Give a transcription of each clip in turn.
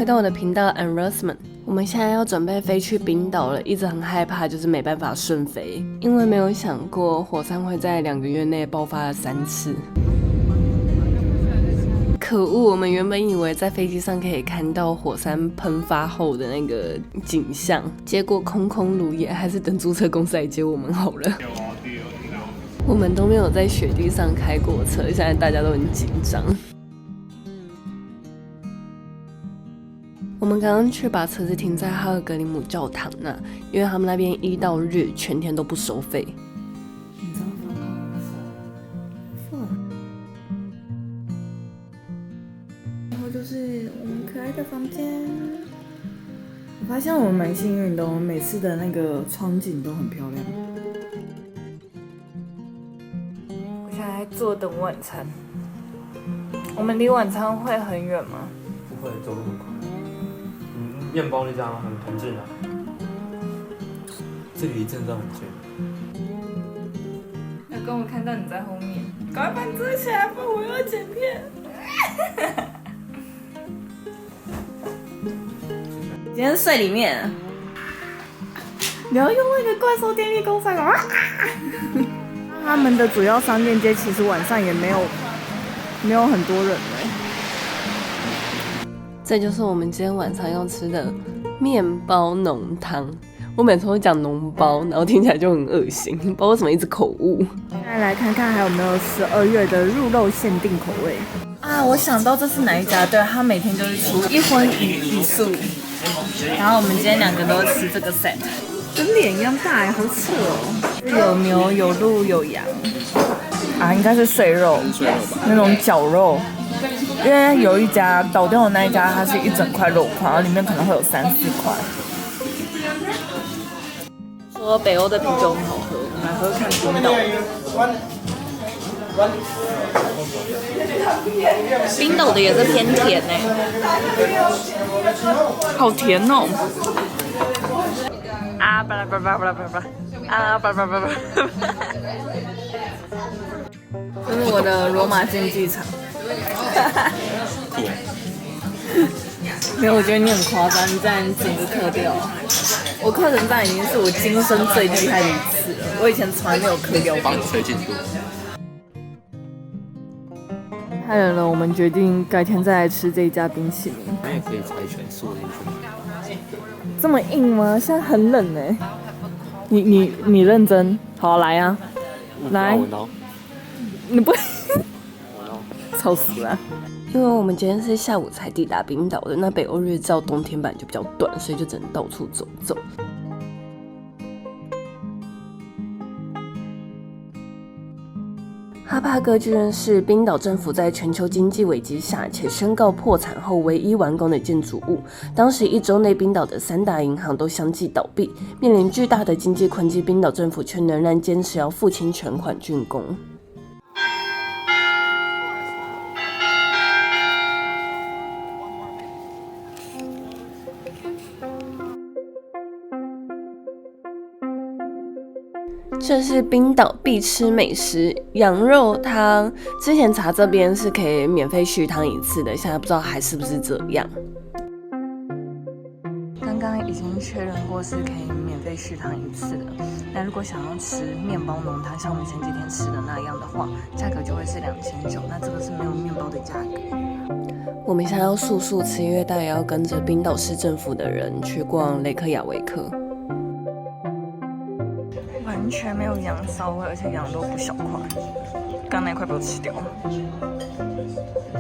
到我的频道 Enrosman， 我们现在要准备飞去冰岛了，一直很害怕，就是没办法顺飞，因为没有想过火山会在2个月内爆发了3次。可恶！我们原本以为在飞机上可以看到火山喷发后的那个景象，结果空空如也，还是等租车公司来接我们好了。我们都没有在雪地上开过车，现在大家都很紧张。我们刚刚去把车子停在哈尔格里姆教堂那，因为他们那边1到日全天都不收费。你知道然后就是我们可爱的房间。我发现我们蛮幸运的，我们每次的那个窗景都很漂亮。我现在坐等晚餐。我们离晚餐会很远吗？不会，走路很快。面包就这样很近啊，这里离镇上很近。要跟我看到你在后面，赶快把你遮起来，不然我要剪片。今天睡里面，你要用那个怪兽电力公仔吗？他们的主要商店街其实晚上也没有很多人嘞。这就是我们今天晚上要吃的面包浓汤。我每次都讲脓包，然后听起来就很恶心，不知道为什么一直口误。现在来看看还有没有12月的入肉限定口味啊！我想到这是哪一家，对，他每天就是出1荤1素，然后我们今天2个都吃这个 set， 跟脸一样大哎，好扯哦！有牛有鹿有羊啊，应该是碎肉，那种绞肉。因为有一家倒掉的那一家，它是一整块肉块，然后里面可能会有3、4块。说北欧的啤酒很好喝，来喝看冰岛。冰岛的也是偏甜欸，好甜哦！啊巴拉巴拉巴拉巴拉啊巴拉巴拉巴拉，这是我的罗马竞技场。没有，我觉得你很夸张，你这样整个嗑掉。我课程站已经是我今生最厉害的一次了，我以前从来没有嗑掉过。帮你吹进度。太冷了，我们决定改天再来吃这一家冰淇淋。你也可以猜拳缩进去。这么硬吗？现在很冷哎。你认真？好，来啊，来。你不。吵死了！因为我们今天是下午才抵达冰岛的，那北欧日照冬天版就比较短，所以就只能到处走走。哈帕哥居然是冰岛政府在全球经济危机下且宣告破产后唯一完工的建筑物。当时1周内，冰岛的3大银行都相继倒闭，面临巨大的经济困境，冰岛政府却仍然坚持要付清全款竣工。这是冰岛必吃美食羊肉汤，之前查这边是可以免费续汤1次的，现在不知道还是不是这样。刚刚已经确认过是可以免费续汤1次了。那如果想要吃面包浓汤，像我们前几天吃的那样的话，价格就会是2900。那这个是没有面包的价格。我们现在要速速吃，因为大家要跟着冰岛市政府的人去逛雷克雅维克。完全没有羊骚味，而且羊都不小块，刚那块被我吃掉了，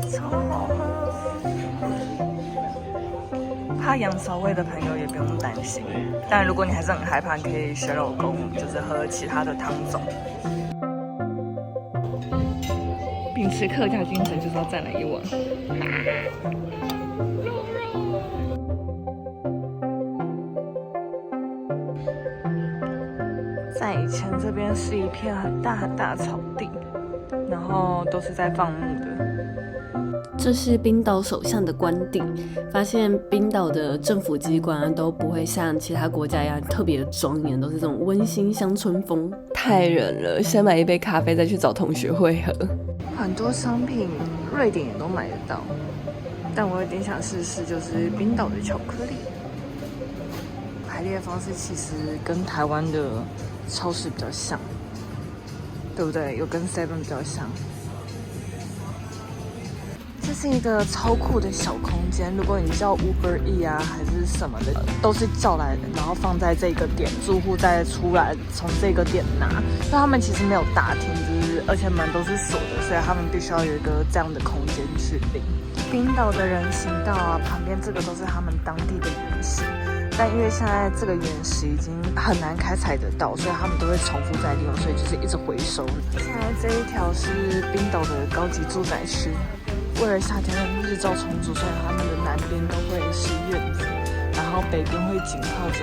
超好喝。怕羊骚味的朋友也不用担心，但如果你还是很害怕，你可以学老公，就是喝其他的汤种。秉持客家精神，就是要再来一碗。在以前这边是一片很大很大的草地，然后都是在放牧的。这是冰岛首相的官邸，发现冰岛的政府机关都不会像其他国家一样特别的庄严，都是这种温馨乡村风。太冷了，先买一杯咖啡，再去找同学会合。很多商品瑞典也都买得到，但我有点想试试，就是冰岛的巧克力。排列方式其实跟台湾的超市比较像，对不对？有跟 Seven 比较像。这是一个超酷的小空间，如果你叫 Uber E 啊还是什么的，都是叫来的，然后放在这个点，住户再出来从这个点拿。因为他们其实没有大厅，就是而且门都是锁的，所以他们必须要有一个这样的空间去领。冰岛的人行道啊，旁边这个都是他们当地的原石，但因为现在这个原石已经很难开采得到，所以他们都会重复再利用，所以就是一直回收。现在这一条是冰岛的高级住宅区。为了夏天的日照充足，所以他们的南边都会是院子，然后北边会紧靠着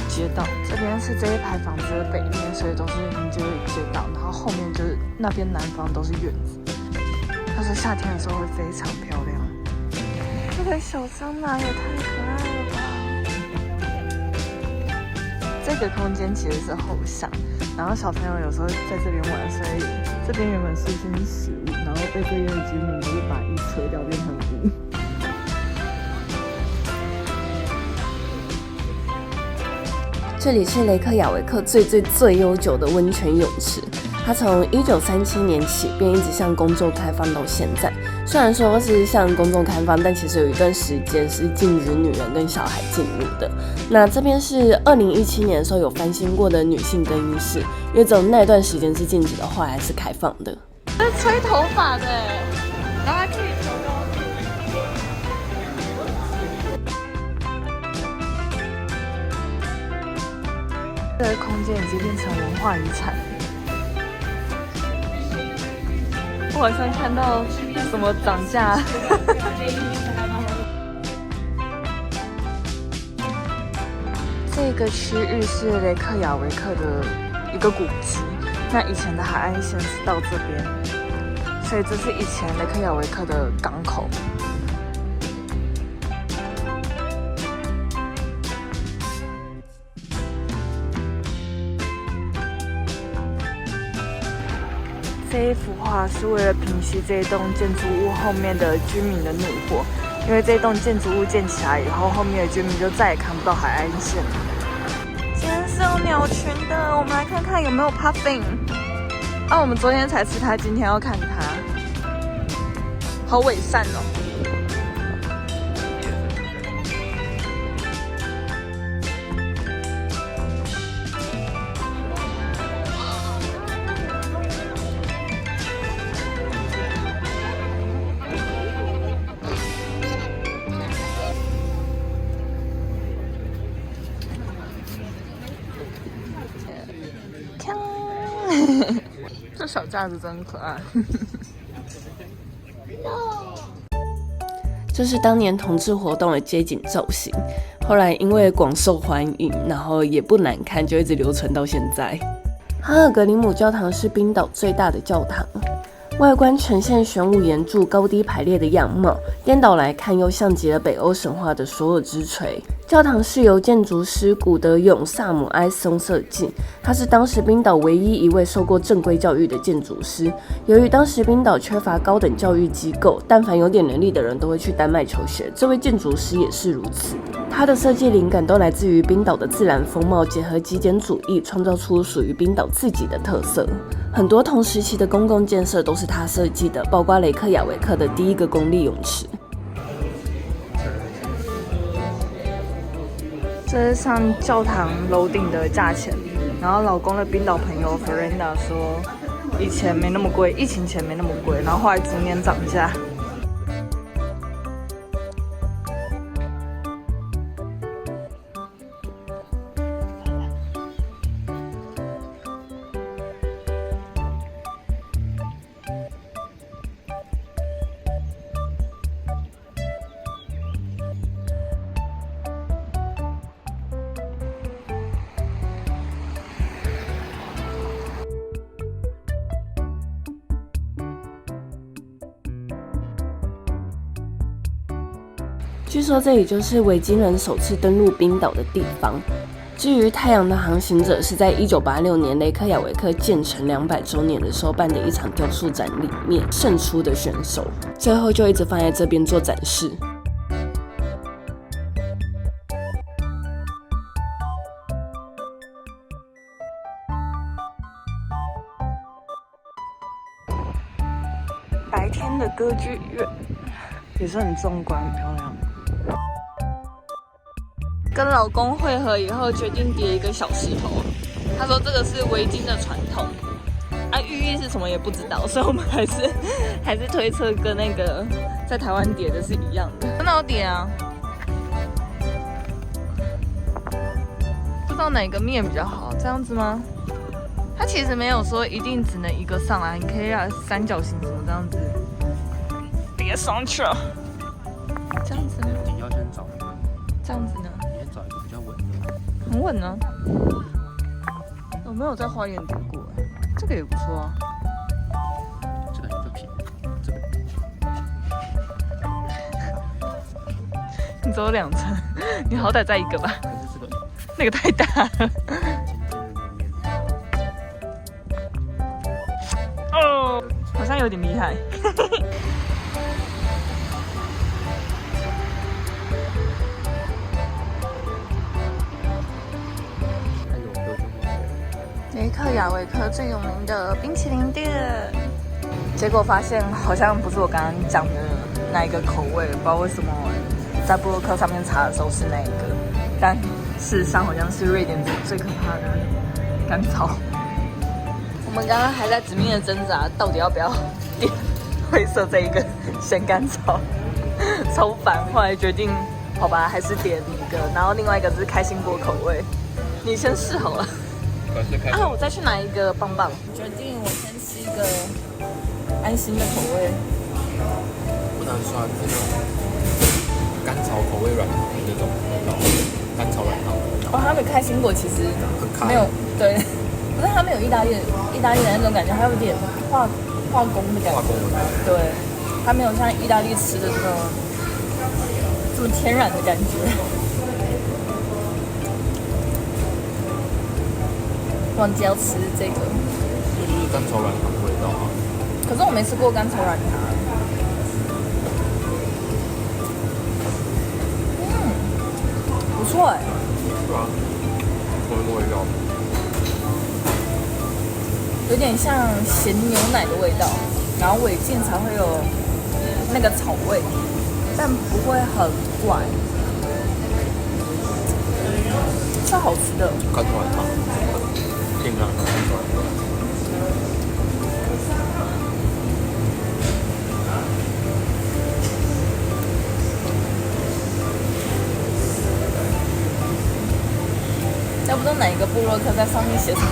街道。这边是这一排房子的北面，所以都是临接街道，然后后面就是那边南方都是院子。他说夏天的时候会非常漂亮。这个小桑拿也太可爱了吧！这个空间其实是后巷，然后小朋友有时候在这边玩，所以这边原本是一间食物，然后被这边的居民就是把一撤掉变成屋。这里是雷克雅维克最悠久的温泉泳池，它从1937年起便一直向公众开放到现在。虽然说是向公众开放，但其实有一段时间是禁止女人跟小孩进入的。那这边是2017年的时候有翻新过的女性更衣室，因为只有那段时间是禁止的话，还是开放的。这是吹头发的，然后还可以调高度。这个空间已经变成文化遗产。我好像看到什么涨价。这个区域是雷克雅维克的一个古迹，那以前的海岸线是到这边，所以这是以前雷克雅维克的港口。这一幅画是为了平息这一栋建筑物后面的居民的怒火，因为这栋建筑物建起来以后，后面的居民就再也看不到海岸线了。今天是有鸟群的，我们来看看有没有 puffin。我们昨天才吃它，今天要看它，好伪善哦。这小架子真可爱。这是当年同志活动的街景造型，后来因为广受欢迎，然后也不难看，就一直流传到现在。哈尔格林姆教堂是冰岛最大的教堂，外观呈现玄武岩柱高低排列的样貌，颠倒来看又像极了北欧神话的索尔之锤。教堂是由建筑师古德永·萨姆埃松设计，他是当时冰岛唯一一位受过正规教育的建筑师。由于当时冰岛缺乏高等教育机构，但凡有点能力的人都会去丹麦求学，这位建筑师也是如此。他的设计灵感都来自于冰岛的自然风貌，结合极简主义，创造出属于冰岛自己的特色。很多同时期的公共建设都是他设计的，包括雷克雅维克的第一个公立泳池。这是上教堂楼顶的价钱，然后老公的冰岛朋友 Fernanda 说，以前没那么贵，疫情前没那么贵，然后后来逐年涨价。据说这里就是维京人首次登陆冰岛的地方。至于太阳的航行者，是在1986年雷克雅维克建成200周年的时候办的一场雕塑展里面胜出的选手，最后就一直放在这边做展示。天的歌剧院，也是很壮观、很漂亮。跟老公会合以后，决定叠一个小石头。他说这个是围巾的传统，寓意是什么也不知道，所以我们还是推测跟那个在台湾叠的是一样的。真的有叠啊？不知道哪个面比较好，这样子吗？它其实没有说一定只能一个上来，你可以让三角形什么这样子叠上去。这样子呢？你要先找一个，这样子呢？你先找一个比较稳的。很稳呢。我没有在花莲叠过，这个也不错啊。这个比较平，这个。你只有2层，你好歹再一个吧。可是这个那个太大了。哦，好像有点厉害。雷克雅维克最有名的冰淇淋店，结果发现好像不是我刚刚讲的那一个口味，不知道为什么在部落客上面查的时候是那一个，但事实上好像是瑞典最可怕的甘草。我们刚刚还在致命的挣扎，到底要不要点灰色这一个咸甘草，超烦。后来决定，好吧，还是点一个，然后另外一个是开心果口味。你先试好了。我再去拿一个棒棒。决定我先吃一个安心的口味。不难说，就是那种甘草口味软糖的那种味道，甘草软糖。它的开心果其实没有对，不是它没有意大利的那种感觉，它有点化工的感觉。对，它没有像意大利吃的这么天然的感觉。忘记要吃这个，就是甘草软糖的味道啊。可是我没吃过甘草软糖。不错哎。对啊，同一个味道。有点像咸牛奶的味道，然后尾劲才会有那个草味，但不会很怪，是好吃的。甘草软糖。健康。要不知道哪一个部落客在上面写什么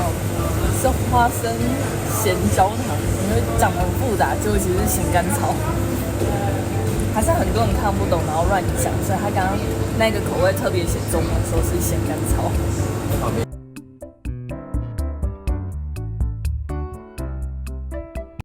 是花生咸焦糖，因为讲得很复杂，结果其实是咸甘草，还是很多人看不懂，然后乱讲，所以他刚刚那个口味特别写中文说是咸甘草。